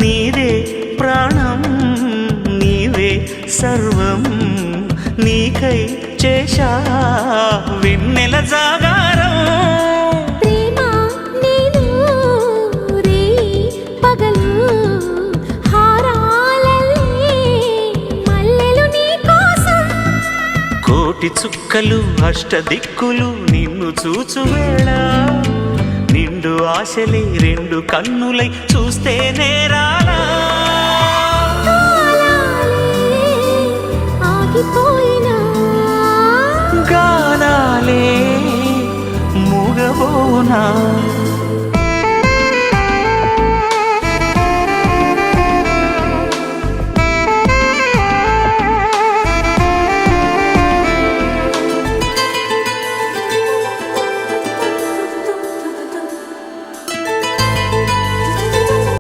నీదే ప్రాణం నీవే సర్వం నీకై చేశా వెన్నెల జాగారం ప్రేమ నేను రే పగలు హారాలల్లే మల్లెలు నీ కోసం కోటి చుక్కలు అష్టదిక్కులు నిన్ను చూచువేళ నిండు ఆశలే రెండు కన్నులై చూస్తే నేరాలా ఆగిపోయినా గానాలే మూగబోనా